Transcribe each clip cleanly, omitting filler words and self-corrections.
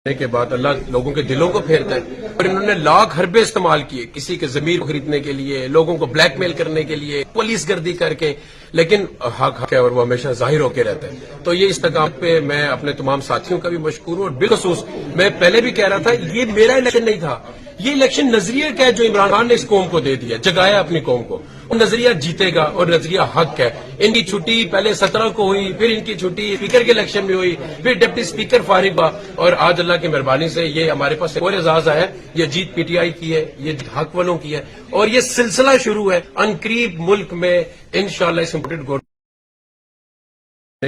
के बाद अल्लाह लोगों के दिलों को फेरता है। और इन्होंने लाख हरबे इस्तेमाल किए किसी के जमीर को खरीदने के लिए, लोगों को ब्लैकमेल करने के लिए, पुलिस गर्दी करके, लेकिन हक है और वो हमेशा जाहिर होकर रहता है। तो ये इस्तकाम पे मैं अपने तमाम साथियों का भी मशकूर हूँ। और बिलखसूस मैं पहले भी कह रहा था, ये मेरा इलेक्शन नहीं था, ये इलेक्शन नजरिया का है जो इमरान खान ने इस कौम को दे दिया, जगाया अपनी कौम को। नजरिया जीतेगा और नजरिया हक है। इनकी छुट्टी पहले 17 को हुई, फिर इनकी छुट्टी स्पीकर के इलेक्शन में हुई, फिर डिप्टी स्पीकर फारिग हुआ, और आज अल्लाह की मेहरबानी से ये हमारे पास और एजाज आया है। ये जीत पीटीआई की है, ये हक वालों की है, और ये सिलसिला शुरू है। अनकरीब मुल्क में इंशाअल्लाह इस इम्पोर्टेड गवर्नमेंट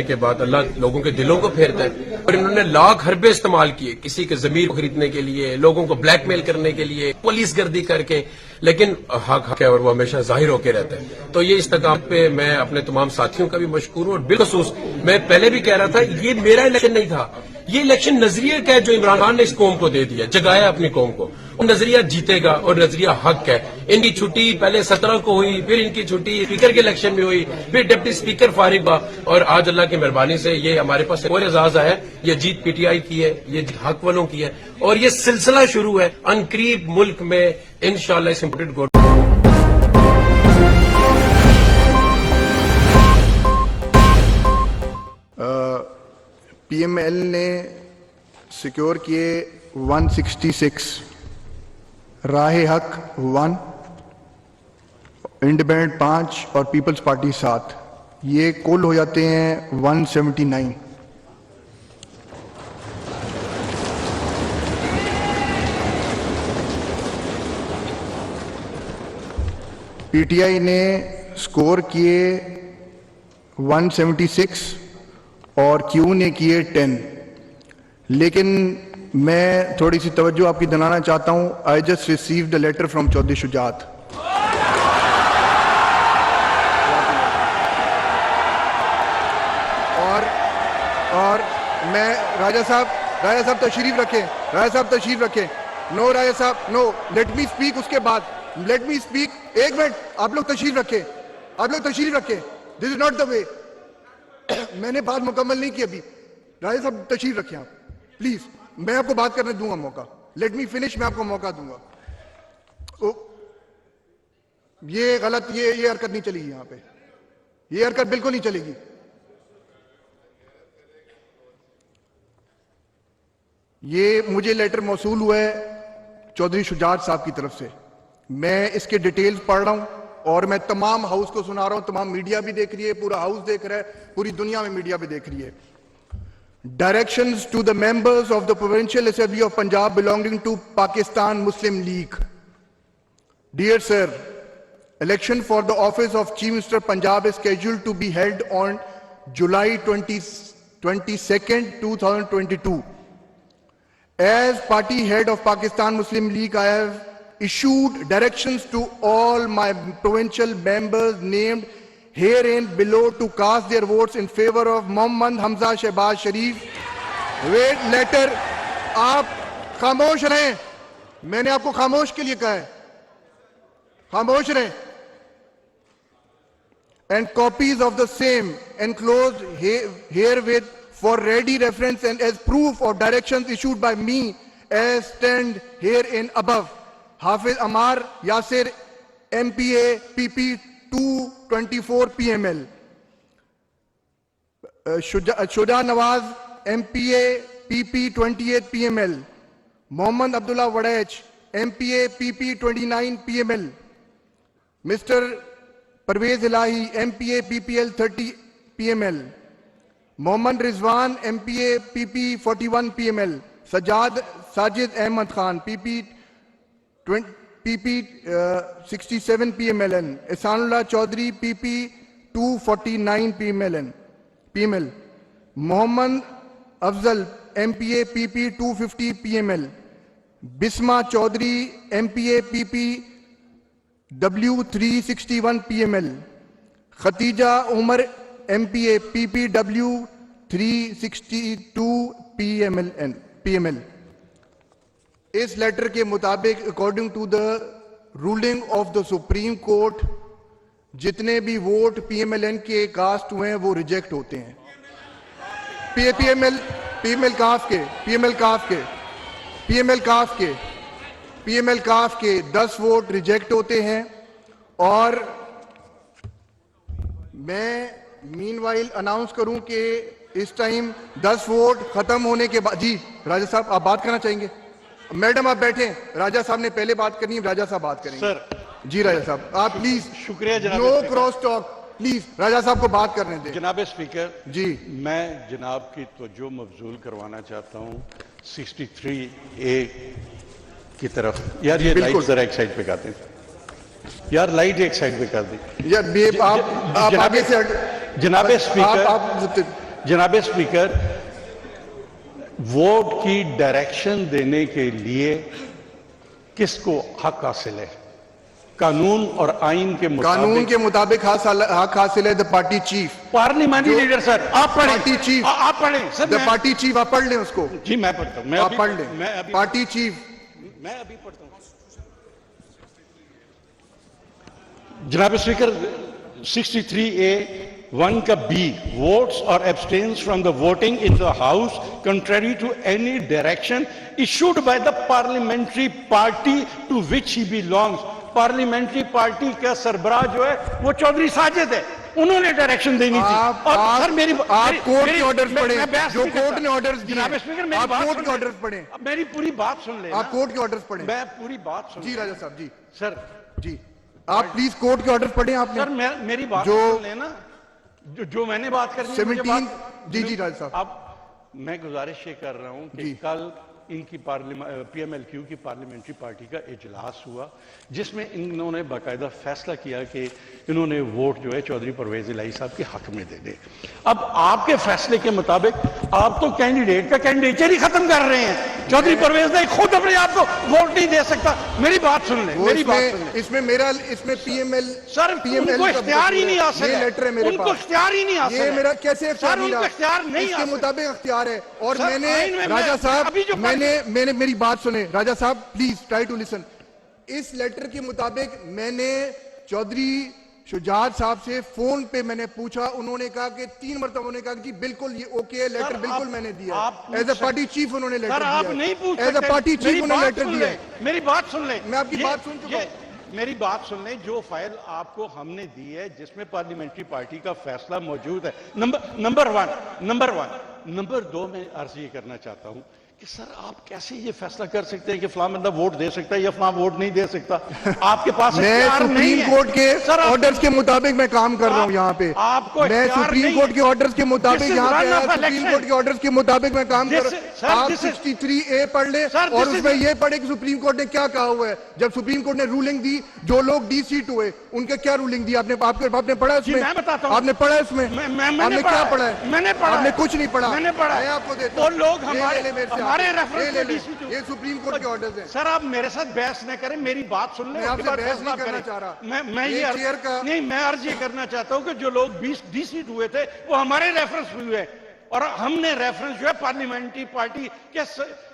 के बाद अल्लाह लोगों के दिलों को फेरता है। और इन्होंने लाख हरबे इस्तेमाल किए किसी के जमीर को खरीदने के लिए, लोगों को ब्लैकमेल करने के लिए, पुलिस गर्दी करके, लेकिन हक है और वो हमेशा जाहिर होकर रहता है। तो ये इस्तकाम पे मैं अपने तमाम साथियों का भी मशकूर हूँ। और बिलखसूस मैं पहले भी कह रहा था, ये मेरा इलेक्शन नहीं था, ये इलेक्शन नजरिया का है जो इमरान खान ने इस कौम को दे दिया, जगाया अपनी कौम को। नजरिया जीतेगा और नजरिया हक है। इनकी छुट्टी पहले 17 को हुई, फिर इनकी छुट्टी स्पीकर के इलेक्शन में हुई, फिर डिप्टी स्पीकर फारिग हुआ, और आज अल्लाह की मेहरबानी से ये हमारे पास और एजाज आया है। ये जीत पीटीआई की है, ये हक वालों की है, और ये सिलसिला शुरू है। अनकरीब मुल्क में इंशाअल्लाह इस इम्पोर्टेड गवर्नमेंट पीएमएल ने सिक्योर किए 166, राह हक 1, इंडिपेंडेंट 5 और पीपल्स पार्टी 7, ये कुल हो जाते हैं 179। पीटीआई ने स्कोर किए 176 और क्यू ने किए 10। लेकिन मैं थोड़ी सी तवज्जो आपकी दिलाना चाहता हूं। I just received a letter from Chaudhry Shujaat. और मैं राजा साहब तशरीफ रखें। नो राजा साहब, नो, लेट मी स्पीक। उसके बाद लेट मी स्पीक। एक मिनट, आप लोग तशरीफ रखें। This is not the way. मैंने बात मुकम्मल नहीं की अभी। राजा साहब तशरीफ रखें आप प्लीज। मैं आपको बात करने दूंगा मौका। लेट मी फिनिश, मैं आपको मौका दूंगा। ये गलत, ये हरकत नहीं चलेगी यहां पे, ये हरकत बिल्कुल नहीं चलेगी। ये मुझे लेटर मौसूल हुआ है चौधरी शुजात साहब की तरफ से। मैं इसके डिटेल्स पढ़ रहा हूं और मैं तमाम हाउस को सुना रहा हूं। तमाम मीडिया भी देख रही है, पूरा हाउस देख रहा है, पूरी दुनिया में मीडिया भी देख रही है। Directions to the members of the Provincial Assembly of Punjab belonging to Pakistan Muslim League. Dear sir, election for the office of Chief Minister Punjab is scheduled to be held on July 22nd, 2022. As party head of Pakistan Muslim League, I have issued directions to all my provincial members named herein below to cast their votes in favor of Mohammad Hamza Shehbaz Sharif. Wait, letter. आप खामोश रहें। मैंने आपको खामोश के लिए कहा है, खामोश रहें। And copies of the same enclosed herewith for ready reference and as proof of directions issued by me as stand herein above. Hafiz Amar Yasir, MPA PP 224 PML. Shuja Nawaz, MPA PP 28 PML. Mohammad Abdullah Wadach, MPA PP 29 PML. Mr. Parvez Ilahi, MPA PPL 30 PML. Mohammad Rizwan, MPA PP 41 PML. Sajid Ahmad Khan, PP 67 PMLN. Ihsanullah Chaudhary, PP 249 PML. Mohammad Afzal, MPA PP 250 PML. Bisma Chaudhary, MPA PP W 361 PML. Khatija Umar, MPA PPW 362 PML. इस letter के मुताबिक according to the ruling of the Supreme Court जितने भी vote PMLN के cast हुए हैं वो reject होते हैं। पीएमएल काफ के पीएमएल काफ के 10 वोट रिजेक्ट होते हैं और मैं मीनवाइल अनाउंस करूं कि इस टाइम 10 वोट खत्म होने के बाद, जी राजा साहब आप बात करना चाहेंगे? मैडम आप बैठे, राजा साहब ने पहले बात करनी है, राजा साहब बात करेंगे। सर जी राजा साहब आप प्लीज, शुक्रिया जनाब no speaker. Cross talk please, राजा साहब को बात करने दें। जनाब स्पीकर जी मैं जनाब की तवज्जो मबजूल करवाना चाहता हूँ 63A की तरफ। यार ये बिल्कुल। लाइट जरा एक साइड पे कर दें, यार लाइट एक साइड पे कर दें। यार आप आगे से जनाब स्पीकर, आप जनाब स्पीकर, वोट की डायरेक्शन देने के लिए किसको हक हासिल है? कानून और आइन के मुताबिक हक हासिल है the party chief, parliamentary leader. Sir आप पढ़ें, पार्टी चीफ, आप पढ़ें सर। द पार्टी चीफ, आप पढ़ लें उसको। जी मैं पढ़ता हूँ, आप पढ़ लें, मैं अभी पार्टी चीफ। मैं अभी पढ़ता हूँ। जनाब स्पीकर 63A(1) का बी, वोट्स और abstains from the voting in the house contrary to any direction issued by the parliamentary party to which he belongs. Parliamentary party का सरबराह जो है वो चौधरी साजिद है, उन्होंने डायरेक्शन देनी थी। सर मेरी आप कोर्ट के ऑर्डर्स पढ़ें, जो कोर्ट ने ऑर्डर्स दिए। जनाब स्पीकर आप कोर्ट के ऑर्डर्स पढ़ें, मेरी पूरी बात सुन ले। आप कोर्ट के ऑर्डर्स पढ़ें, मैं पूरी बात सुन। जी राजा साहब जी सर, जी आप प्लीज कोर्ट के ऑर्डर्स पढ़ें। आपने सर मेरी बात जो सुन लेना, जो मैंने बात करनी है, मुझे 17 बात। जी जी राजा साहब अब मैं गुजारिश ये कर रहा हूं कि जी। कल इनकी पीएमएलक्यू की पार्लियामेंट्री पार्टी का इजलास हुआ जिसमें इन्होंने बाकायदा फैसला किया कि इन्होंने वोट जो है चौधरी परवेज इलाही साहब के हक में देने। अब आपके फैसले के मुताबिक आप तो कैंडिडेट का कैंडिडेचर ही खत्म कर रहे हैं। चौधरी परवेज ने खुद अपने आप को वोट नहीं दे सकता। मेरी बात सुन ले, मेरी बात सुन ले। इसमें पीएमएल सर उनको इख्तियार ही नहीं हासिल है, लेटर है मेरे उनको पास, इख्तियार ही नहीं हासिल ये है। मेरा कैसे इख्तियार सर उनको इख्तियार नहीं इसके हासिल। मुताबिक इख्तियार है। और सर, मैंने आइन में राजा साहब अभी जो मैंने मेरी बात सुने राजा साहब, प्लीज ट्राई टू लिसन। इस लेटर के मुताबिक मैंने चौधरी शुजात साहब से फोन पे मैंने पूछा, उन्होंने कहा कि 3 मरतबा उन्होंने कहा कि जी बिल्कुल ये ओके है, लेटर बिल्कुल मैंने दिया। एज अ पार्टी चीफ उन्होंने लेटर सर दिया। आप नहीं पूछ एज अ पार्टी चीफ उन्होंने लेटर दिया। मेरी बात सुन ले, मैं आपकी बात सुन चुका हूं। मेरी बात सुन ले, जो फाइल आपको हमने दी है जिसमें पार्लियामेंट्री पार्टी का फैसला मौजूद है, नंबर वन। नंबर 2 में अर्ज ये करना चाहता हूं कि सर आप कैसे ये फैसला कर सकते हैं कि फलां बंदा वोट दे सकता है या फलां वोट नहीं दे सकता? आपके पास मैं सुप्रीम कोर्ट के ऑर्डर्स के मुताबिक मैं काम कर रहा हूं यहाँ पे। आपको मैं सुप्रीम कोर्ट के ऑर्डर्स के मुताबिक यहाँ पे आया, सुप्रीम कोर्ट के ऑर्डर्स के मुताबिक मैं काम कर रहा हूं। आप 63A पढ़ ले और उसमें ये पढ़े कि सुप्रीम कोर्ट ने क्या कहा हुआ है। जब सुप्रीम कोर्ट ने रूलिंग दी, जो लोग डीसीट हुए उनके क्या रूलिंग दी आपने पढ़ा उसमें? आपने पढ़ा उसमें? आपने क्या पढ़ा है? मैंने पढ़ा। आपने कुछ नहीं पढ़ा। मैंने पढ़ा। मैं आपको देता वो हूं। लोग हमारे रेफरेंस ये सुप्रीम कोर्ट के ऑर्डर्स हैं। सर आप मेरे साथ बहस न करें, मेरी बात सुन ले। मैं आपसे बहस नहीं करना चाह रहा। मैं ये अर्ज ये करना चाहता हूं कि जो लोग 20 डीसीट हुए थे वो हमारे रेफरेंस में हुए और हमने रेफरेंस जो है पार्लियामेंट्री पार्टी के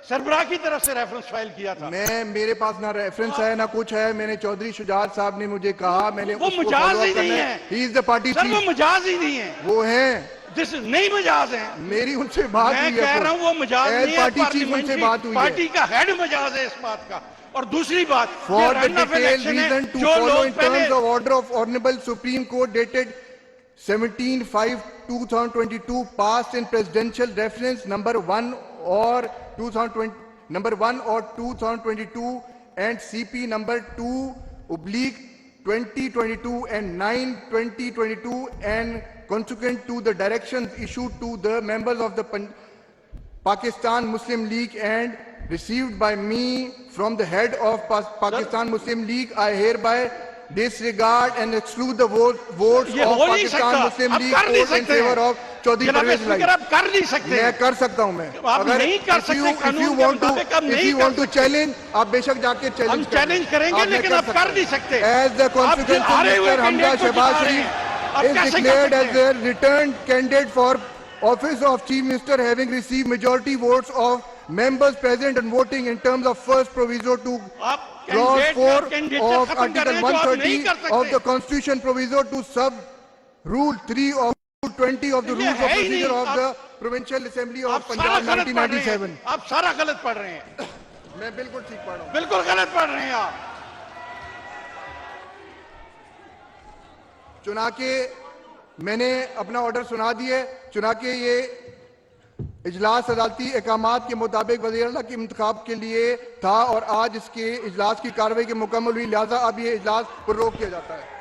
सरबराह की तरफ से रेफरेंस फाइल किया था। मेरे पास ना रेफरेंस है ना कुछ है। मैंने चौधरी शुजात साहब ने मुझे कहा, मैंने वो मुजाज ही नहीं है। He is the party sir वो मुजाज ही नहीं है। वो है नहीं मजाज है। मेरी उनसे बात हुई है। मैं कह रहा हूं वो मजाज नहीं है। पार्टी चीफ उनसे बात हुई है। पार्टी का हेड मजाज है इस बात का। और दूसरी बात, for the detail reason to follow in terms of order of honourable Supreme Court dated 17/5/2022 passed in presidential reference number 1 or 2022 and CP number 2/2022 and 9/2022 and consequent to the directions issued to the members of the Pakistan Muslim League and received by me from the head of Pakistan Muslim League, I hereby disregard and exclude the votes of Pakistan Muslim League vote in favor of Chaudhry Parvez Ilahi. आप कर नहीं सकते। मैं कर सकता हूं। मैं आप नहीं कर सकते। if you want to challenge, आप बेशक जाके चैलेंज करेंगे लेकिन आप कर नहीं सकते। As the consequence, Mr. Hamza Shehbaz Sharif is declared as a returned candidate for office of Chief Minister, having received majority votes of members present and voting in terms of first proviso to clause 4 of article 130 of the constitution proviso to sub rule 3 of 20 of the rules of procedure of the provincial assembly of Punjab 1997. आप सारा गलत पढ़ रहे हैं। मैं बिल्कुल ठीक पढ़ रहा हूँ। बिल्कुल गलत पढ़ रहे हैं आप। चुनाके मैंने अपना ऑर्डर सुना दिए। चुनाके ये इजलास अदालती अहकामात के मुताबिक वज़ीर आला के इंतखाब के लिए था और आज इसके इजलास की कार्रवाई के मुकम्मल हुई, लिहाजा अब ये इजलास पर रोक किया जाता है।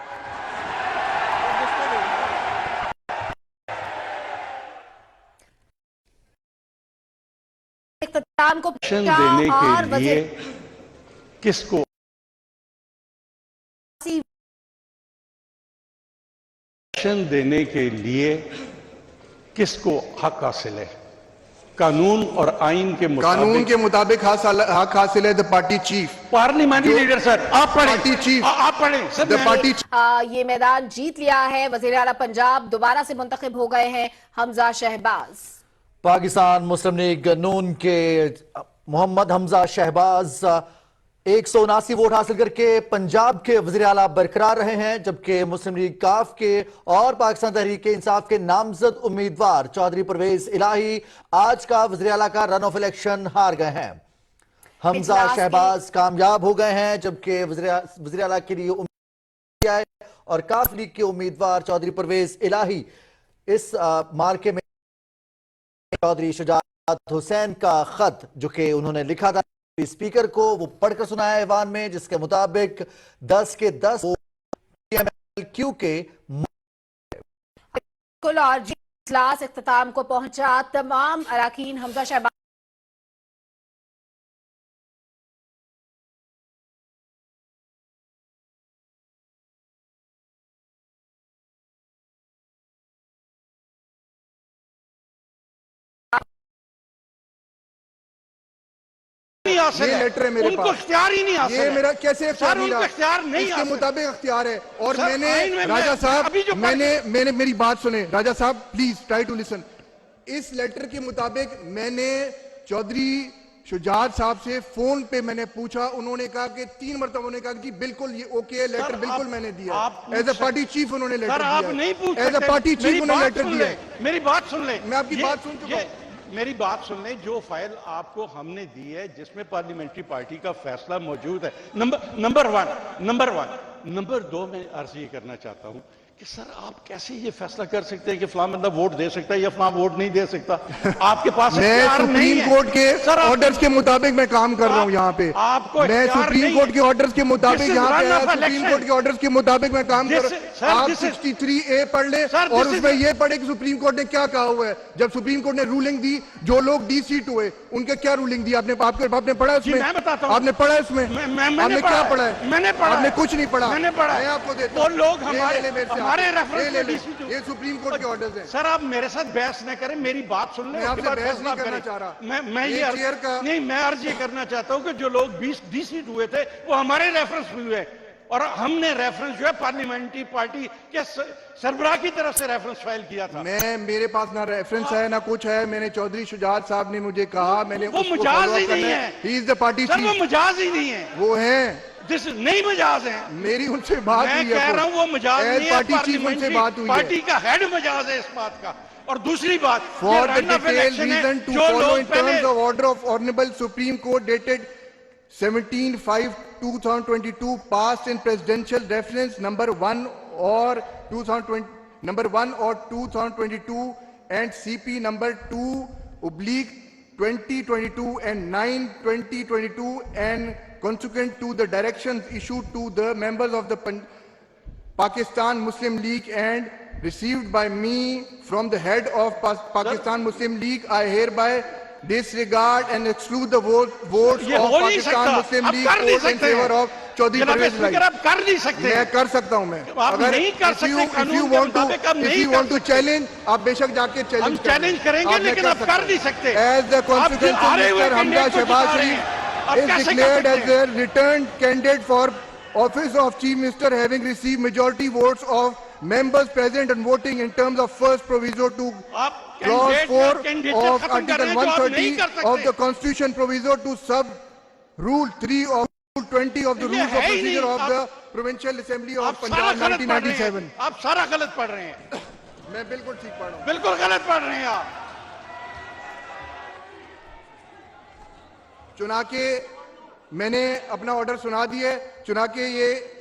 इख्तिताम को देने और के लिए किसको देने के लिए किसको हक हासिल है? कानून और आइन के मुताबिक हक हासिल है the party chief, parliamentary leader. Sir आप पढ़े, पार्टी चीफ, आप पढ़े सर। द पार्टी ये मैदान जीत लिया है। वज़ीर आला पंजाब दोबारा से मुंतखब हो गए हैं हमजा शहबाज। पाकिस्तान मुस्लिम लीग नून के मोहम्मद हमजा शहबाज 179 वोट हासिल करके पंजाब के वज़ीर आला बरकरार रहे हैं, जबकि मुस्लिम लीग काफ के और पाकिस्तान तहरीक इंसाफ के नामजद उम्मीदवार चौधरी परवेज इलाही आज का वज़ीर आला का रन ऑफ इलेक्शन हार गए हैं। हमजा शहबाज कामयाब हो गए हैं, जबकि वज़ीर आला के लिए उम्मीद है और काफ लीग के उम्मीदवार चौधरी परवेज इलाही इस मार्के में चौधरी शुजात हुसैन का खत जो कि उन्होंने लिखा था स्पीकर को, वो पढ़कर सुनाया ऐवान में, जिसके मुताबिक 10 के 10 PMLQ के कुल और इजलास इख्तिताम को पहुंचा। तमाम अरकान हमजा शहबाज ये लेटर है मेरे उनको पास, इख्तियार ही नहीं हासिल ये है। मेरा कैसे सर उनको इख्तियार नहीं इसके हासिल। मुताबिक इख्तियार है। और सर, मैंने आइन में राजा साहब अभी जो मैंने मेरी बात सुने राजा साहब, प्लीज ट्राई टू लिसन। इस लेटर के मुताबिक मैंने चौधरी शुजात साहब से फोन पे मैंने पूछा, उन्होंने कहा कि 3 मरतबा उन्होंने कहा कि बिल्कुल ये ओके है, लेटर बिल्कुल मैंने दिया। एज ए पार्टी चीफ उन्होंने लेटर दिया। आप नहीं पूछ एज ए पार्टी चीफ उन्होंने लेटर दिया। मेरी बात सुन ले, मैं आपकी बात सुन चुका हूं। मेरी बात सुन ले, जो फाइल आपको हमने दी है जिसमें पार्लियामेंट्री पार्टी का फैसला मौजूद है, नंबर वन। नंबर 2 मैं अर्ज ये करना चाहता हूं कि सर आप कैसे ये फैसला कर सकते हैं कि फलां बंदा वोट दे सकता है या फलां वोट नहीं दे सकता? आपके पास मैं सुप्रीम कोर्ट के ऑर्डर्स के मुताबिक मैं काम कर रहा हूं यहाँ पे। मैं सुप्रीम कोर्ट के ऑर्डर्स के मुताबिक यहाँ पे आया, सुप्रीम कोर्ट के ऑर्डर्स के मुताबिक मैं काम कर रहा हूं। आप 63A पढ़ ले और उसमें ये पढ़े कि सुप्रीम कोर्ट ने क्या कहा हुआ है। जब सुप्रीम कोर्ट ने रूलिंग दी, जो लोग डीसीट हुए उनके क्या रूलिंग दी आपने पढ़ा उसमें? आपने पढ़ा उसमें? आपने क्या पढ़ा है? मैंने पढ़ा। आपने कुछ नहीं पढ़ा। मैंने पढ़ा। मैं आपको देता वो हूं। लोग हमारे रेफरेंस, ये सुप्रीम कोर्ट के ऑर्डर्स हैं। सर आप मेरे साथ बहस न करें, मेरी बात सुन लें। मैं आपसे बहस नहीं करना चाह रहा। मैं अर्ज ये करना चाहता हूं कि जो लोग 20 डीसीट हुए थे वो हमारे रेफरेंस में हुए और हमने रेफरेंस जो है पार्लियामेंट्री पार्टी के सरबराह की तरफ से रेफरेंस फाइल किया था। मेरे पास ना रेफरेंस है ना कुछ है। मैंने चौधरी शुजात साहब ने मुझे कहा, मैंने वो मजाज ही नहीं है। He is the party chief. वो मजाज ही नहीं है, वो है नहीं मजाज है। मेरी उनसे बात हुई है। मैं कह रहा हूं वो मजाज नहीं है। पार्टी चीफ उनसे बात हुई है। पार्टी का हेड मजाज है इस बात का। और दूसरी बात, for the detail reason to follow in terms of order of honourable Supreme Court dated 17/5/2022 passed in presidential reference number 1 or 2022 and CP number 2/2022 and 9/2022 and consequent to the directions issued to the members of the Pakistan Muslim League and received by me from the head of Pakistan Muslim League, I hereby disregard and exclude the votes of Pakistan Muslim League in favor of Chaudhry Pervaiz Elahi. आप कर नहीं सकते। मैं कर सकता हूं। मैं अगर नहीं कर सकते, कानून के मुताबिक आप नहीं कर सकते। चैलेंज आप बेशक जाके हम चैलेंज करेंगे, लेकिन आप कर नहीं सकते। As the consequence mister Hamza Shahbaz Sharif is declared as a returned candidate for office of chief minister, having received majority votes of members present and voting in terms of first proviso to clause 4 of article 130 of the constitution, proviso to sub rule 3 of rule 20 of the rules of procedure of the provincial assembly of Punjab 1997। आप सारा गलत पढ़ रहे हैं। मैं बिल्कुल ठीक पढ़ रहा हूं। बिल्कुल गलत पढ़ रहे हैं आप। चुनाके मैंने अपना ऑर्डर सुना दिया है, चुनाके ये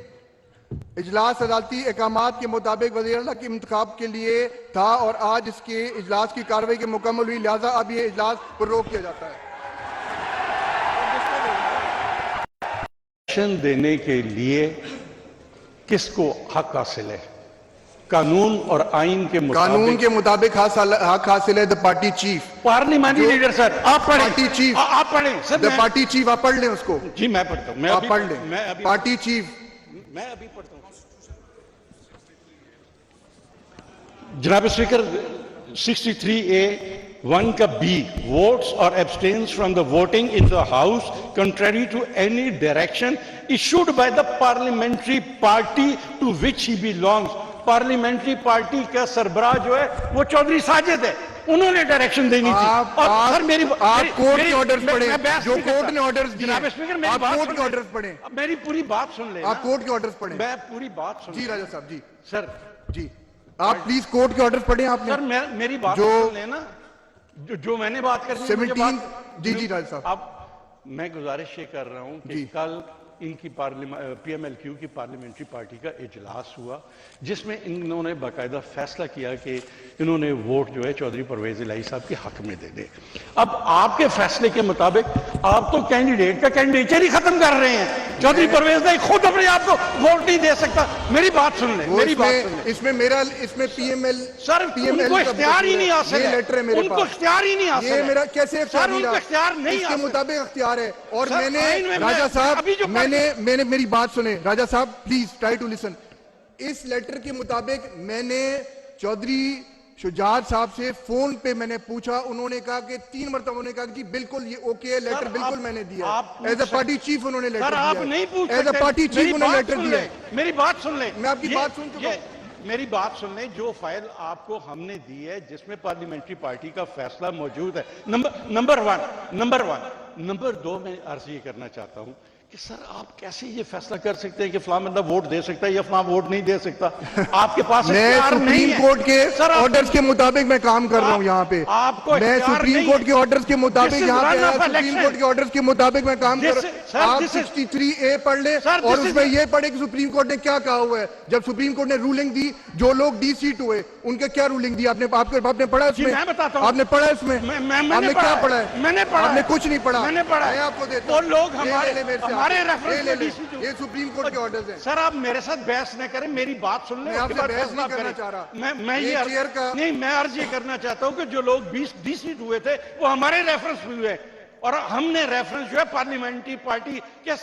इजलास अदालती अहकामात के मुताबिक वज़ीर आला के इंतखाब के लिए था और आज इसके इजलास की कार्रवाई के मुकम्मल हुई, लिहाजा अब ये इजलास पर रोक किया जाता है। एक्शन देने के लिए किसको हक हासिल है? कानून और आइन के मुताबिक हक हासिल है the party chief, parliamentary leader. Sir आप पढ़ें, पार्टी चीफ आप पढ़ें सर, द पार्टी चीफ, आप पढ़ लें उसको। जी मैं पढ़ता हूं, आप पढ़ लें पार्टी चीफ। मैं अभी पढ़ता हूं। जनाब स्पीकर 63A(1) का B, votes or abstains from the voting in the house contrary to any direction issued by the parliamentary party to which he belongs। Parliamentary party का सरबराह जो है वो चौधरी साजिद है, उन्होंने डायरेक्शन देनी थी। और सर मेरी कोर्ट के ऑर्डर्स पढ़े, जो कोर्ट ने ऑर्डर्स दिए। जनाब स्पीकर मेरी बात कोर्ट के ऑर्डर्स पढ़े, मेरी पूरी बात सुन ले। आप कोर्ट के ऑर्डर्स पढ़े, मैं पूरी बात सुन। जी राजा साहब जी, सर जी आप प्लीज कोर्ट के ऑर्डर्स पढ़े आपने। सर मेरी बात सुन लेना, जो मैंने बात करनी है 17। जी राजा साहब, अब मैं गुजारिश ये कर रहा हूं कि कल इनकी PMLQ की पार्लियामेंट्री पार्टी का इजलास हुआ, जिसमें इन्होंने बाकायदा फैसला किया कि इन्होंने वोट जो है चौधरी परवेज इलाही साहब के हक में दे दे। अब आपके फैसले के मुताबिक आप तो कैंडिडेट का कैंडिडेचर ही खत्म कर रहे हैं। चौधरी परवेज इलाही खुद अपने आप को वोट नहीं दे सकता। मेरी बात सुन ले, मेरी बात सुन ले। इसमें PML सर उनको इख्तियार ही नहीं हासिल है, लेटर है मेरे पास, उनको इख्तियार ही नहीं हासिल है। मेरा कैसे सर उनको इख्तियार नहीं इसके मुताबिक इख्तियार है। और सर, मैंने राजा साहब मैंने मेरी बात सुने राजा साहब, प्लीज ट्राई टू लिसन। इस लेटर के मुताबिक मैंने चौधरी शुजात साहब से फोन पे मैंने पूछा, उन्होंने कहा कि 3 मरतबा उन्होंने कहा कि बिल्कुल ये ओके है, लेटर बिल्कुल मैंने दिया। एज अ पार्टी चीफ उन्होंने लेटर दिया। आप नहीं पूछ सकते, एज अ पार्टी चीफ उन्होंने लेटर दिया। मेरी बात सुन ले, मैं आपकी बात सुन चुका हूं। मेरी बात सुन ले, जो फाइल आपको हमने दी है जिसमें पार्लियामेंट्री पार्टी का फैसला मौजूद है, नंबर 1। नंबर 2 मैं अर्ज ये करना चाहता हूं कि सर आप कैसे ये फैसला कर सकते हैं कि फलां बंदा वोट दे सकता है या फलां वोट नहीं दे सकता? आपके पास मैं सुप्रीम कोर्ट के ऑर्डर्स के मुताबिक मैं काम कर रहा हूं यहाँ पे। मैं सुप्रीम कोर्ट के ऑर्डर्स के मुताबिक यहाँ पे सुप्रीम कोर्ट के ऑर्डर्स के मुताबिक मैं काम कर रहा हूँ। आप 63A पढ़ ले और उसमें ये पढ़े कि सुप्रीम कोर्ट ने क्या कहा हुआ है। जब सुप्रीम कोर्ट ने रूलिंग दी, जो लोग डिसीट हुए उनके क्या रूलिंग दी आपने पढ़ा उसमें? आपने पढ़ा इसमें? आपने क्या पढ़ा है? मैंने पढ़ा। आपने कुछ नहीं पढ़ा। मैंने पढ़ा। मैं आपको देता वो हूं। लोग हमारे ये सुप्रीम कोर्ट के ऑर्डर्स हैं। सर आप मेरे साथ बहस न करें, मेरी बात सुन ले। मैं आपसे बहस नहीं करना चाह रहा। मैं अर्ज ये करना चाहता हूं कि जो लोग 20 डिसीट हुए थे वो हमारे रेफरेंस में हुए और हमने रेफरेंस जो है पार्लियामेंट्री पार्टी के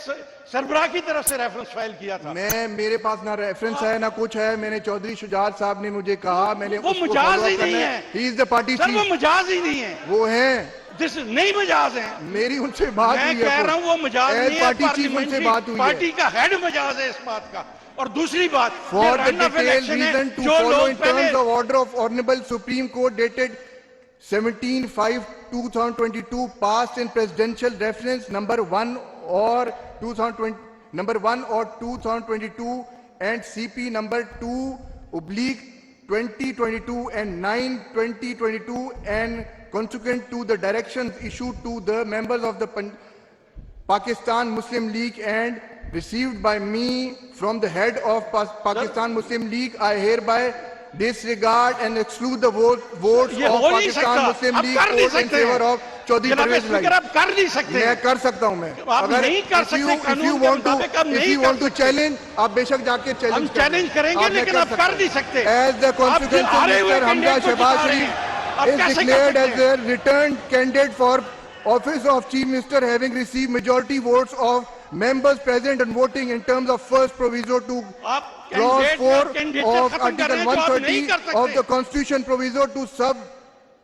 सरबराह की तरफ से रेफरेंस फाइल किया था। मेरे पास ना रेफरेंस है ना कुछ है। मैंने चौधरी शुजात साहब ने मुझे कहा, मैंने वो मुजाज ही नहीं है। He is the party chief. वो मुजाज ही नहीं है। वो है नहीं मजाज है। मेरी उनसे बात हुई है। मैं कह रहा हूं वो मजाज नहीं है। पार्टी चीफ उनसे बात हुई है। पार्टी का हेड मजाज है इस बात का। और दूसरी बात, for the detail reason to follow in terms of order of honourable Supreme Court dated 17/5/2022 passed in presidential reference number 1 or 2022 and CP number 2/2022 and 9/2022 and consequent to the directions issued to the members of the Pakistan Muslim League and received by me from the head of Pakistan Muslim League, I hereby disregard and exclude the votes of Pakistan Muslim League vote in favor of Chaudhry Pervaiz Elahi. आप कर नहीं सकते। मैं कर सकता हूं। मैं अगर नहीं कर सकते, if you want to challenge, आप बेशक जाके चैलेंज करेंगे, लेकिन आप कर नहीं सकते। As the consequence, Mr. Hamza Shehbaz Sharif is declared as a returned candidate for office of Chief Minister, having received majority votes of members present and voting in terms of first proviso to clause 4 of article 130 of the constitution, proviso to sub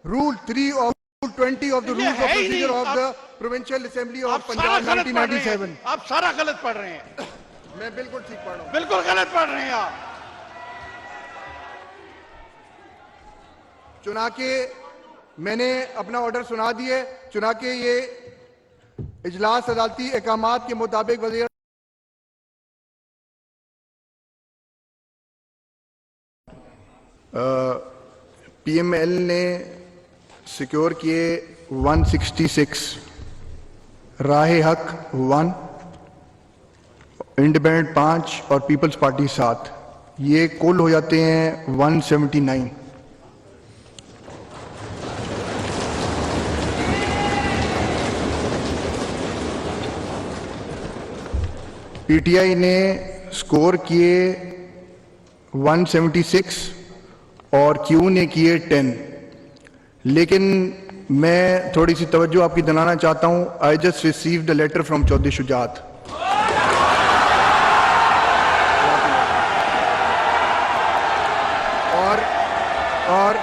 rule 3 of rule 20 of the rules of procedure of the provincial assembly of Punjab 1997। आप सारा गलत पढ़ रहे हैं। मैं बिल्कुल ठीक पढ़ रहा हूं। बिल्कुल गलत पढ़ रहे हैं आप। चुनाके मैंने अपना ऑर्डर सुना दिया। चुनाके ये इजलास अदालती अहकामात के मुताबिक वज़ीर PML ने सिक्योर किए 166 राह हक 1 इंडिपेंडेंट 5 और पीपल्स पार्टी 7, ये कुल हो जाते हैं 179। पीटीआई ने स्कोर किए 176 और क्यू ने किए 10। लेकिन मैं थोड़ी सी तवज्जो आपकी दिलाना चाहता हूं। I just received a letter from Chaudhry Shujaat. और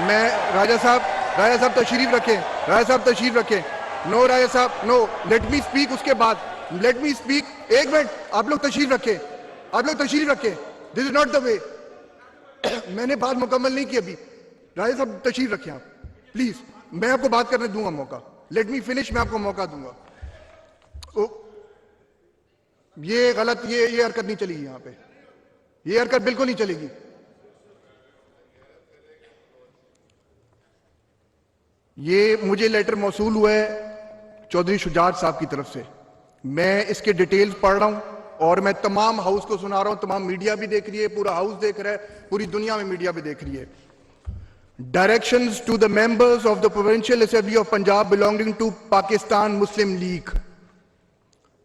मैं राजा साहब तशरीफ रखें। नो राजा साहब, नो, लेट मी स्पीक। उसके बाद लेट मी स्पीक। एक मिनट, आप लोग तशरीफ रखें। This is not the way. मैंने बात मुकम्मल नहीं की अभी। राजा साहब तशरीफ रखें आप प्लीज। मैं आपको बात करने दूंगा मौका। लेट मी फिनिश, मैं आपको मौका दूंगा। ये गलत, ये हरकत नहीं चलेगी यहां पे। ये हरकत बिल्कुल नहीं चलेगी। ये मुझे लेटर मौसूल हुआ है चौधरी शुजात साहब की तरफ से। मैं इसके डिटेल्स पढ़ रहा हूं और मैं तमाम हाउस को सुना रहा हूं। तमाम मीडिया भी देख रही है, पूरा हाउस देख रहा है, पूरी दुनिया में मीडिया भी देख रही है। Directions to the members of the Provincial Assembly of Punjab belonging to Pakistan Muslim League.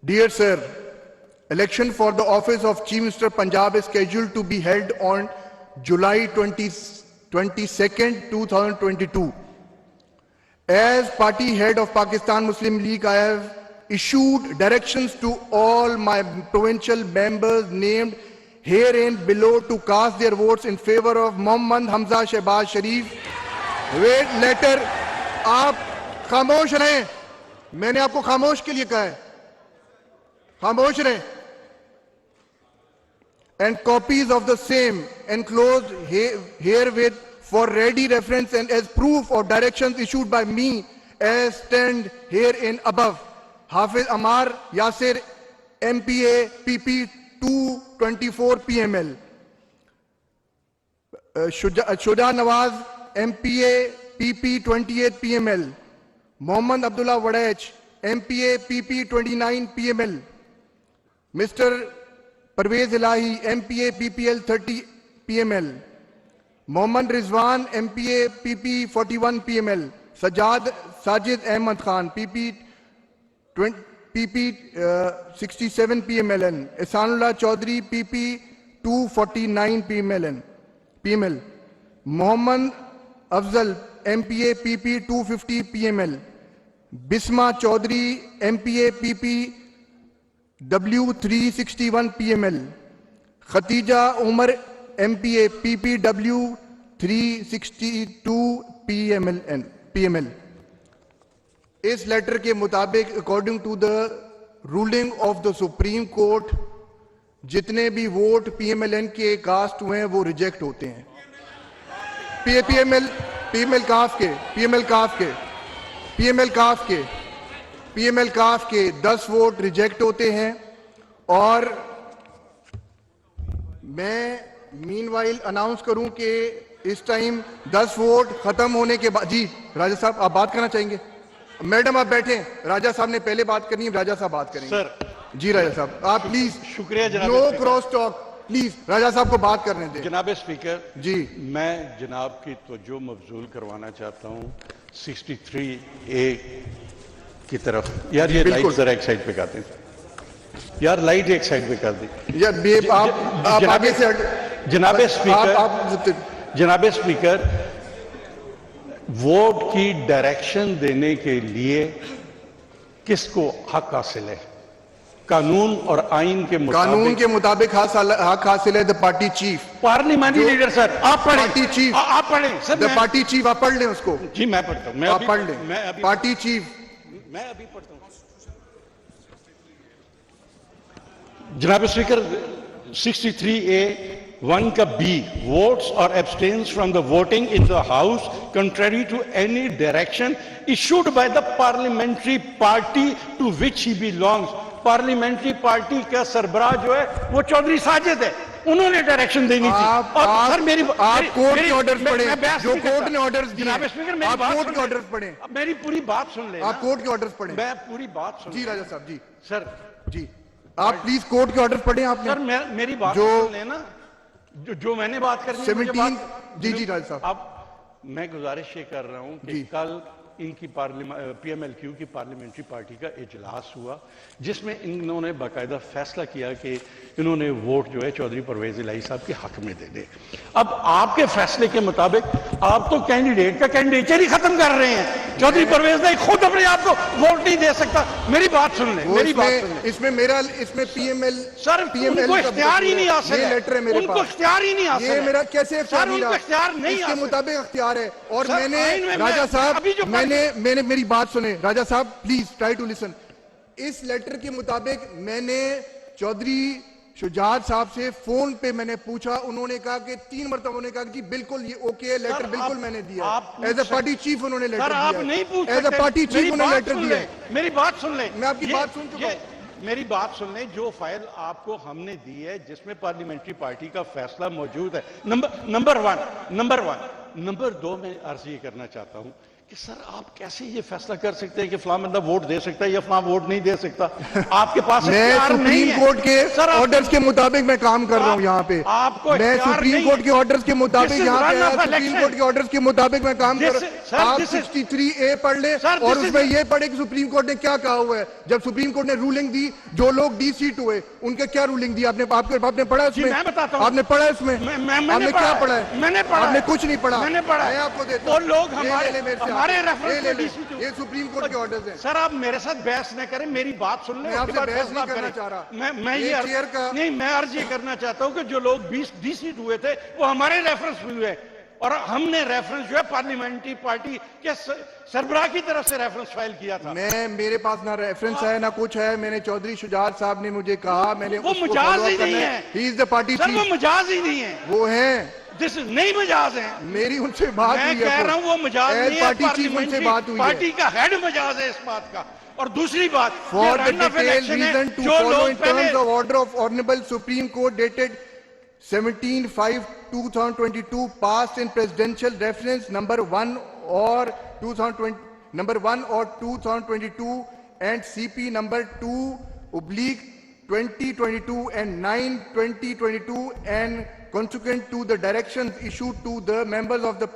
Dear sir, election for the office of Chief Minister Punjab is scheduled to be held on July 22nd, 2022. As party head of Pakistan Muslim League, I have issued directions to all my provincial members named herein below to cast their votes in favor of Mohammad Hamza Shehbaz Sharif. Wait, letter, आप खामोश रहें। मैंने आपको खामोश के लिए कहा है, खामोश रहें। And copies of the same enclosed herewith for ready reference and as proof of directions issued by me as stand herein above. Hafiz Amar Yasir, MPA PP 224 PML. Shuja Nawaz, MPA PP 28 PML. Mohammad Abdullah Wadach, MPA PP 29 PML. Mr. Parvez Elahi, MPA PPL 30 PML. Mohammad Rizwan, MPA PP 41 PML. Sajid Ahmad Khan, PP 67 PMLN. Ihsanullah Chaudhary, PP 249 PML. Mohammad Afzal, MPA PP 250 PML. Bisma Chaudhary, MPA PP W361 PML. Khatija Umar, MPA PPW 362 PML. इस letter के मुताबिक according to the ruling of the Supreme Court जितने भी vote PMLN के cast हुए हैं वो reject होते हैं। PML काफ के 10 वोट रिजेक्ट होते हैं। और मैं मीनवाइल अनाउंस करूं कि इस टाइम 10 वोट खत्म होने के बाद, जी राजा साहब आप बात करना चाहेंगे? मैडम आप बैठें, राजा साहब ने पहले बात करनी है, राजा साहब बात करेंगे। सर जी राजा साहब आप प्लीज, शुक्रिया जनाब। नो क्रॉस टॉक प्लीज, राजा साहब को बात करने दें। जनाब स्पीकर जी, मैं जनाब की तवज्जो मबजूल करवाना चाहता हूं 63A की तरफ। यार ये लाइट जरा एक साइड पे कर दें, यार लाइट एक साइड पे कर दें। यार आप आगे से जनाब स्पीकर वोट की डायरेक्शन देने के लिए किसको हक हासिल है? कानून और आइन के मुताबिक हक हासिल है the party chief, parliamentary leader. Sir आप पढ़ें, पार्टी चीफ आप पढ़ें सर। द पार्टी चीफ, आप पढ़ लें उसको। जी मैं पढ़ता हूं, आप पढ़ लें। पार्टी चीफ, मैं अभी पढ़ता हूं। जनाब स्पीकर 63A(1) का B, votes or abstains from the voting in the house contrary to any direction issued by the parliamentary party to which he belongs. Parliamentary party का सरबराह जो है वो चौधरी साजिद है, उन्होंने डायरेक्शन देनी थी। सर मेरी आप कोर्ट के ऑर्डर्स पढ़ें, जो कोर्ट ने ऑर्डर्स दिए। जनाब स्पीकर मेरी आप कोर्ट के ऑर्डर्स पढ़ें, मेरी पूरी बात सुन लें। आप कोर्ट के ऑर्डर्स पढ़ें। मैं पूरी बात सुन। जी राजा साहब, जी सर, जी आप प्लीज कोर्ट के ऑर्डर पढ़ें आपने। सर मेरी बात सुन लेना, जो मैंने बात करनी है, मुझे 17 बात- जी राज साहब। अब मैं गुजारिश ये कर रहा हूं कि कल इनकी पीएमएलक्यू की पार्लियामेंट्री पार्टी का इजलास हुआ, जिसमें इन्होंने बाकायदा फैसला किया कि इन्होंने वोट जो है चौधरी परवेज इलाही साहब के हक में दे दे। अब आपके फैसले के मुताबिक आप तो कैंडिडेट का कैंडिडेचर ही खत्म कर रहे हैं। चौधरी परवेज इलाही खुद अपने आप को वोट नहीं दे सकता। मेरी बात सुन ले, मेरी बात सुन ले। इसमें पीएमएल सर उनको इख्तियार ही नहीं हासिल ये है, लेटर है मेरे उनको पास। इख्तियार ही नहीं हासिल ये है। मेरा कैसे सर उनको इख्तियार नहीं इसके हासिल। मुताबिक इख्तियार है। और सर, आइन मैंने में राजा साहब अभी जो मैंने मेरी बात सुने राजा साहब, प्लीज ट्राई टू लिसन। इस लेटर के मुताबिक मैंने चौधरी शुजात साहब से फोन पे मैंने पूछा, उन्होंने कहा कि 3 मरतबा उन्होंने कहा कि बिल्कुल ये ओके है, लेटर बिल्कुल मैंने दिया। एज ए पार्टी चीफ उन्होंने लेटर सर दिया। आप नहीं पूछ एज ए पार्टी चीफ उन्होंने लेटर दिया। मेरी बात सुन ले, मैं आपकी बात सुन चुका मेरी बात सुन ले। जो फाइल आपको हमने दी है जिसमें पार्लियामेंट्री पार्टी का फैसला मौजूद है, नंबर वन। नंबर 2 मैं अर्ज ये करना चाहता हूं कि सर आप कैसे ये फैसला कर सकते हैं कि फलां बंदा वोट दे सकता है या फलां वोट नहीं दे सकता? आपके पास मैं सुप्रीम कोर्ट के ऑर्डर्स के मुताबिक मैं काम कर रहा हूं यहाँ पे। आपको मैं सुप्रीम कोर्ट के ऑर्डर्स के मुताबिक यहाँ पे सुप्रीम कोर्ट के ऑर्डर्स के मुताबिक मैं काम कर रहा हूं। आप 63A पढ़ ले और उसमें ये पढ़े कि सुप्रीम कोर्ट ने क्या कहा हुआ है। जब सुप्रीम कोर्ट ने रूलिंग दी, जो लोग डीसीट हुए उनके क्या रूलिंग दी आपने पढ़ा उसमें? मैं बताता हूं। आपने पढ़ा उसमें? आपने क्या पढ़ा है? मैंने पढ़ा। आपने कुछ नहीं पढ़ा। मैंने पढ़ा। मैं आपको देता वो हूं। लोग हमारे ये सुप्रीम कोर्ट के ऑर्डर्स हैं। सर आप मेरे साथ बहस न करें, मेरी बात सुन ले। मैं आपसे बहस नहीं करना चाह रहा। मैं अर्ज ये करना चाहता हूं कि जो लोग 20 डीसीट हुए थे वो हमारे रेफरेंस में हुए, और हमने रेफरेंस जो है पार्लियामेंट्री पार्टी के सरबराह की तरफ से रेफरेंस फाइल किया था। मेरे पास ना रेफरेंस है ना कुछ है। मैंने चौधरी शुजात साहब ने मुझे कहा, मैंने वो मुजाज ही नहीं है। He is the party sir वो मुजाज ही नहीं है। वो है नहीं मजाज है। मेरी उनसे बात हुई है। मैं कह रहा हूं वो मजाज नहीं है। पार्टी चीफ उनसे बात हुई है। पार्टी का हेड मजाज है इस बात का। और दूसरी बात, for the detailed reason to follow in terms of order of honourable Supreme Court dated 17/5/2022 passed in presidential reference number 1 or 2022 and CP number 2/2022 and 9/2022 and consequent to the directions issued to the members of the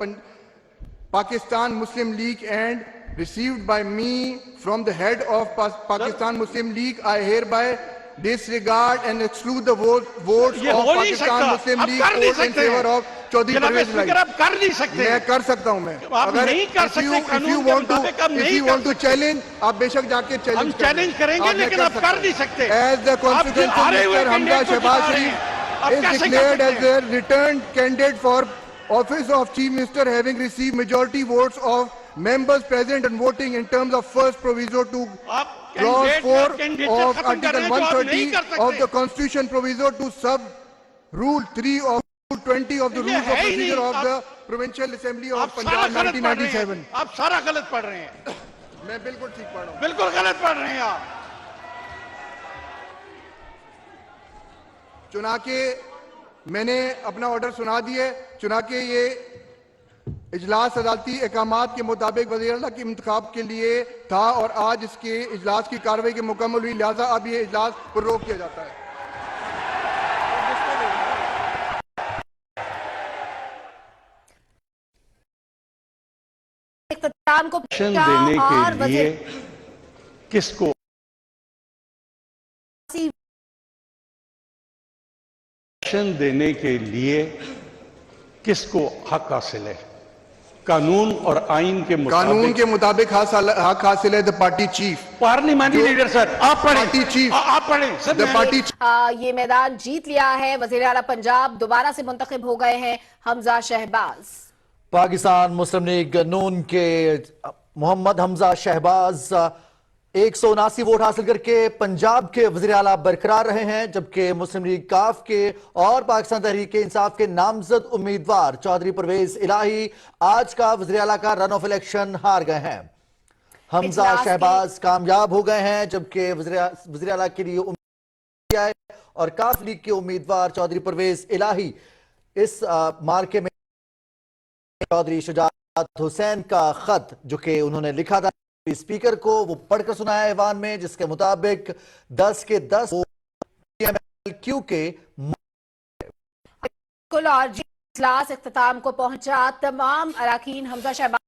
Pakistan Muslim League and received by me from the head of Pakistan Muslim League, I hereby disregard and exclude the votes of Pakistan Muslim League vote in favor of Chaudhry Pervaiz Elahi. आप कर नहीं सकते। मैं कर सकता हूं। मैं आप नहीं कर सकते। if you want to challenge, आप बेशक जाके हम चैलेंज करेंगे, लेकिन आप कर नहीं सकते। As the consequence, Mr. Hamza Shehbaz Sharif is declared as the returned candidate for office of Chief Minister, having received majority votes of members present and voting in terms of first proviso to clause 4 of article 130 of the constitution, proviso to sub rule 3 of rule 20 of the rules of procedure of the provincial assembly of Punjab 1997। आप सारा गलत पढ़ रहे हैं। मैं बिल्कुल ठीक पढ़ रहा हूं। बिल्कुल गलत पढ़ रहे हैं आप। चुनाके मैंने अपना ऑर्डर सुना दिए। चुनाके ये इजलास अदालती अहकामात के मुताबिक वज़ीर आला के इंतखाब के लिए था और आज इसके इजलास की कार्रवाई के मुकम्मल हुई, लिहाजा अब ये इजलास पर रोक किया जाता है। इख्तिताम को देने के लिए किसको देने के लिए किसको हक हासिल है? कानून और आइन के मुताबिक हक हासिल है the party chief, parliamentary leader. Sir आप पढ़ें, पार्टी चीफ, आप पढ़ें सर। द पार्टी ये मैदान जीत लिया है। वज़ीर आला पंजाब दोबारा से मुंतखब हो गए हैं हमजा शहबाज। पाकिस्तान मुस्लिम लीग नून के मोहम्मद हमजा शहबाज 179 वोट हासिल करके पंजाब के वज़ीर आला बरकरार रहे हैं, जबकि मुस्लिम लीग काफ के और पाकिस्तान तहरीक इंसाफ के नामजद उम्मीदवार चौधरी परवेज इलाही आज का वज़ीर आला का रन ऑफ इलेक्शन हार गए हैं। हमजा शहबाज कामयाब हो गए हैं, जबकि वज़ीर आला के लिए उम्मीदवार है और काफ लीग के उम्मीदवार चौधरी परवेज इलाही इस मार्के में चौधरी शुजात हुसैन का खत जो कि उन्होंने लिखा था स्पीकर को, वो पढ़कर सुनाया ऐवान में, जिसके मुताबिक 10 के 10 PMLQ के कुल और इजलास इख्तिताम को पहुंचा। तमाम अरकान हमजा शहबाज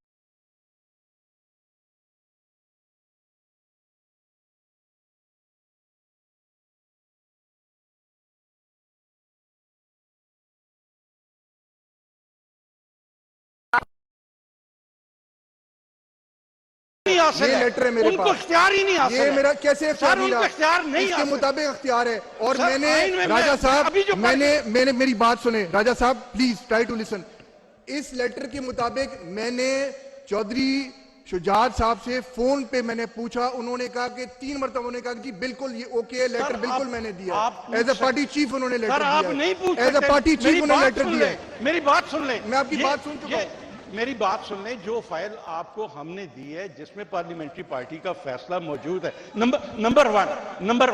ये लेटर है मेरे उनको पास, इख्तियार ही नहीं हासिल ये है। मेरा कैसे सर, इख्तियार नहीं उनको रहा? इख्तियार नहीं इसके हासिल। मुताबिक इख्तियार है। और सर, मैंने आइन में राजा साहब, अभी जो मैंने मेरी बात सुने राजा साहब, प्लीज ट्राई टू लिसन। इस लेटर के मुताबिक मैंने चौधरी शुजात साहब से फोन पे मैंने पूछा, उन्होंने कहा कि 3 मरतबा उन्होंने कहा कि जी बिल्कुल ये ओके है, लेटर बिल्कुल मैंने दिया। एज ए पार्टी चीफ उन्होंने लेटर सर, दिया। आप नहीं पूछ एज ए पार्टी चीफ मेरी उन्होंने बात लेटर सुन दिया। ले, मेरी बात सुन ले। मैं आपकी बात सुन चुका हूं। मेरी बात सुन ले, जो फाइल आपको हमने दी है जिसमें पार्लियामेंट्री पार्टी का फैसला मौजूद है, नंबर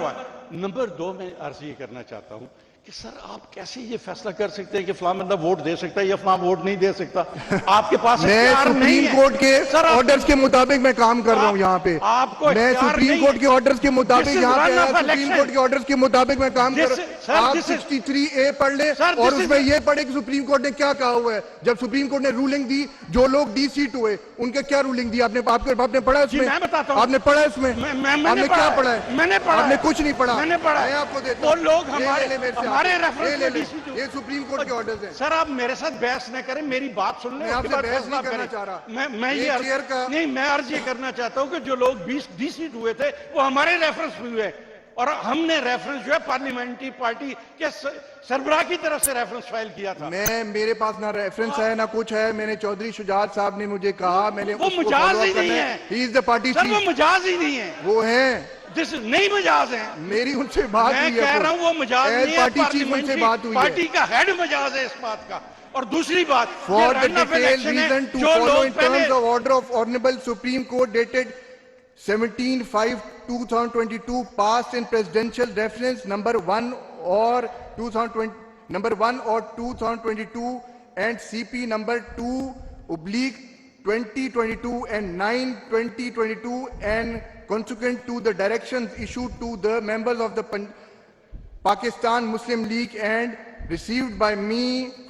वन। नंबर 2 मैं अर्ज ये करना चाहता हूं कि सर आप कैसे ये फैसला कर सकते हैं कि फलां बंदा वोट दे सकता है या फलां वोट नहीं दे सकता? आपके पास मैं इख्तियार नहीं सुप्रीम है। कोर्ट के सर, आप- ऑर्डर्स के मुताबिक मैं काम कर रहा हूं यहाँ पे। आपको मैं इख्तियार सुप्रीम नहीं कोर्ट है। के ऑर्डर्स के मुताबिक This is यहाँ पे run आया, of सुप्रीम election. कोर्ट के ऑर्डर्स के मुताबिक मैं काम कर This रहा is- हूं। sir, आप this is- 63A पढ़ ले Sir, और this is- उसमें ये पढ़े कि सुप्रीम कोर्ट ने क्या कहा हुआ है। जब सुप्रीम कोर्ट ने रूलिंग दी, जो लोग डीसीट हुए उनके क्या रूलिंग दी आपने पढ़ा जी, उसमें? मैं बताता हूं। आपने पढ़ा उसमें? मैंने आपने क्या पढ़ा पढ़ा है। है? मैंने पढ़ा आपने है। कुछ नहीं पढ़ा। मैंने पढ़ा है। मैं आपको देता वो हूं। लोग ले ले मेरे से हमारे आप। रेफरेंस ले में ले। DCT ये सुप्रीम कोर्ट के ऑर्डर्स हैं। सर आप मेरे साथ बहस न करें, मेरी बात सुन लें। मैं उसके आपसे बाद बहस फैसला नहीं करना करें। चाह रहा। मैं ये ये चेयर का- नहीं, मैं अर्ज ये करना चाहता हूं कि जो लोग 20 डीसीट हुए थे वो हमारे रेफरेंस में हुए और हमने रेफरेंस जो है पार्लियामेंट्री पार्टी के सरबराह की तरफ से रेफरेंस फाइल किया था। मेरे पास ना रेफरेंस है ना कुछ है। मैंने चौधरी शुजात साहब ने मुझे कहा, मैंने वो उसको मजाज follow ही up नहीं करना है। He is the party sir वो चीफ। मजाज ही नहीं है, वो हैं, नहीं मजाज है। मेरी उनसे बात मैं हुई है। कह रहा हूं वो मजाज As नहीं है, पार्टी चीफ उनसे पार्लियामेंट्री बात हुई है। पार्टी का हेड मजाज है इस बात का। और दूसरी बात, For ये the run of detailed election है, reason to जो follow लोग in terms पहले of order of Honorable Supreme Court dated 17/5/2022 passed in presidential reference number 1 or 2022 and CP number 2/2022 and 9/2022 and consequent to the directions issued to the members of the Pakistan Muslim League and received by me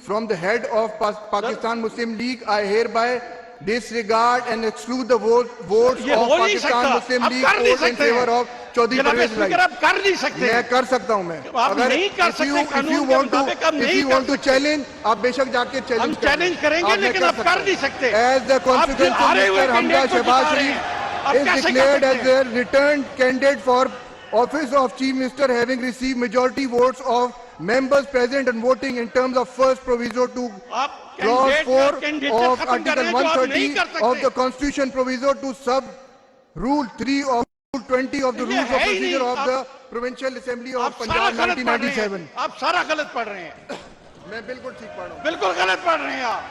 from the head of Pakistan Muslim League, I hereby disregard and exclude the votes ये of हो नहीं Pakistan सकता। Muslim आप League कर नहीं vote in सकते favor of Chaudhry जनाब Parvez speaker, Rai. आप कर नहीं सकते। मैं कर सकता हूं मैं। आप नहीं कर सकते, कानून के मुताबिक आप नहीं कर सकते। चैलेंज, आप बेशक जाके हम चैलेंज चैलेंज करेंगे लेकिन आप कर नहीं सकते। As the आप consequence जो हारे हुए Mr. Hamza कैंडिडेट को Shehbaz जिता रहे Sharif हैं, आप is कैसे कर declared सकते as हैं? a returned candidate for office of Chief Minister, having received majority votes of members present and voting in terms of first proviso to आप clause कैंडिडेट 4 कैंडिडेट of खत्म कर article रहे हैं जो आप नहीं 130 कर of the सकते। constitution proviso to sub rule 3 of rule 20 of the ये rules of है ही procedure नहीं। of the provincial assembly of आप सारा Punjab गलत पढ़ रहे 1997। हैं, आप सारा गलत पढ़ रहे हैं, मैं बिल्कुल ठीक पढ़ रहा हूं। बिल्कुल गलत पढ़ रहे हैं आप।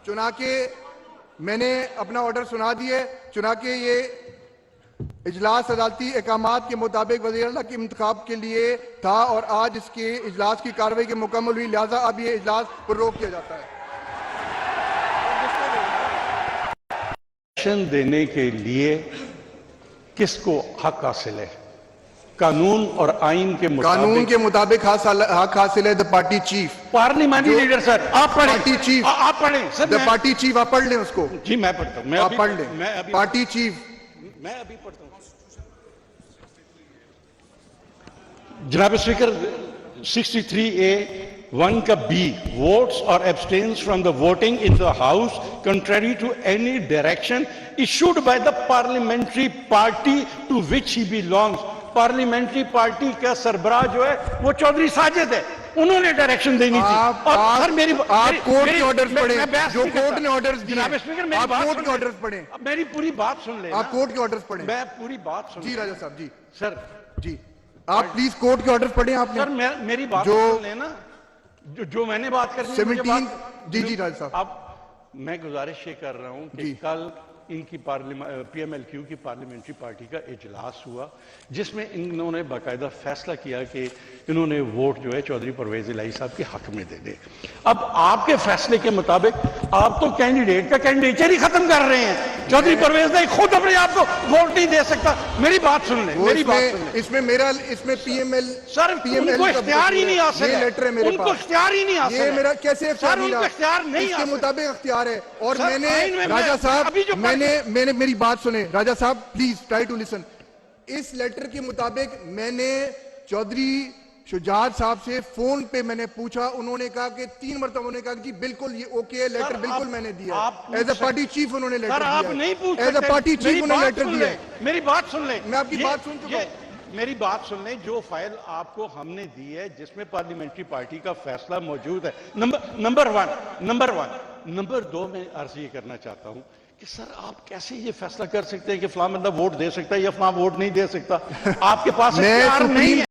चुनाके मैंने अपना ऑर्डर सुना दिए। चुनाके ये इजलास अदालती अहकामात के मुताबिक वज़ीर-ए-आला के इंतखाब के लिए था और आज इसके इजलास की कार्रवाई के मुकम्मल हुई, लिहाजा अब ये इजलास रोक किया जाता है। एक्शन देने के लिए किसको हक हासिल है? कानून और आइन के मुताबिक हक हासिल है the party chief. Parliamentary leader sir, आप पढ़ें। पार्टी चीफ आप पढ़ें सर। द पार्टी चीफ, आप पढ़ लें उसको। जी मैं पढ़ता हूं, आप पढ़ लें। पार्टी चीफ, मैं अभी पढ़ता हूं। जनाब स्पीकर 63A(1) का B, votes or abstains from the voting in the house contrary to any direction issued by the parliamentary party to which he belongs. Parliamentary party का सरबराह जो है वो चौधरी साजिद है, उन्होंने डायरेक्शन देनी थी। और सर मेरी आप कोर्ट के ऑर्डर्स पढ़ें, जो कोर्ट ने ऑर्डर्स दिए। जनाब स्पीकर मेरी आप बात कोर्ट के सुन ऑर्डर्स पढ़ें। अब मेरी पूरी बात सुन ले। आप कोर्ट के ऑर्डर्स पढ़ें। मैं पूरी बात सुन जी राजा साहब जी। सर जी आप प्लीज कोर्ट के ऑर्डर्स पढ़ें। आपने सर मेरी बात जो सुन लेना, जो मैंने बात करनी है, मुझे 17 बात- जी जी राजा साहब। अब मैं गुजारिश ये कर रहा हूं कि जी। कल इनकी पीएमएलक्यू की पार्लियामेंट्री पार्टी का इजलास हुआ, जिसमें इन्होंने बाकायदा फैसला किया कि इन्होंने वोट जो है चौधरी परवेज इलाही साहब के हक में देने। अब आपके फैसले के मुताबिक आप तो कैंडिडेट का कैंडिडेचर ही खत्म कर रहे हैं। चौधरी परवेज इलाही खुद अपने आप को वोट नहीं दे सकता। मेरी बात सुन ले, मेरी बात सुन ले। इसमें पीएमएल सर, उनको इख्तियार ही नहीं हासिल है। लेटर है मेरे उनको पास, इख्तियार ही नहीं हासिल ये है। मेरा कैसे सर, उनको इख्तियार नहीं इसके हासिल। मुताबिक इख्तियार है। और सर, आइन में मैंने राजा साहब, अभी जो मैंने मेरी बात सुने राजा साहब, प्लीज ट्राई टू लिसन। इस लेटर के मुताबिक मैंने चौधरी शुजात साहब से फोन पे मैंने पूछा, उन्होंने कहा कि 3 मरतबा उन्होंने कहा कि बिल्कुल ये ओके है, लेटर बिल्कुल मैंने दिया। एज ए पार्टी चीफ उन्होंने लेटर दिया। आप नहीं पूछ एज ए पार्टी चीफ उन्होंने लेटर दिया। मेरी बात सुन ले, मैं आपकी बात सुन चुका हूं। मेरी बात सुन ले, जो फाइल आपको हमने दी है जिसमें पार्लियामेंट्री पार्टी का फैसला मौजूद है, नंबर वन। नंबर 2 में अर्ज ये करना चाहता हूं कि सर आप कैसे ये फैसला कर सकते हैं कि फलां बंदा वोट दे सकता है या फलां वोट नहीं दे सकता? आपके पास इख्तियार नहीं है।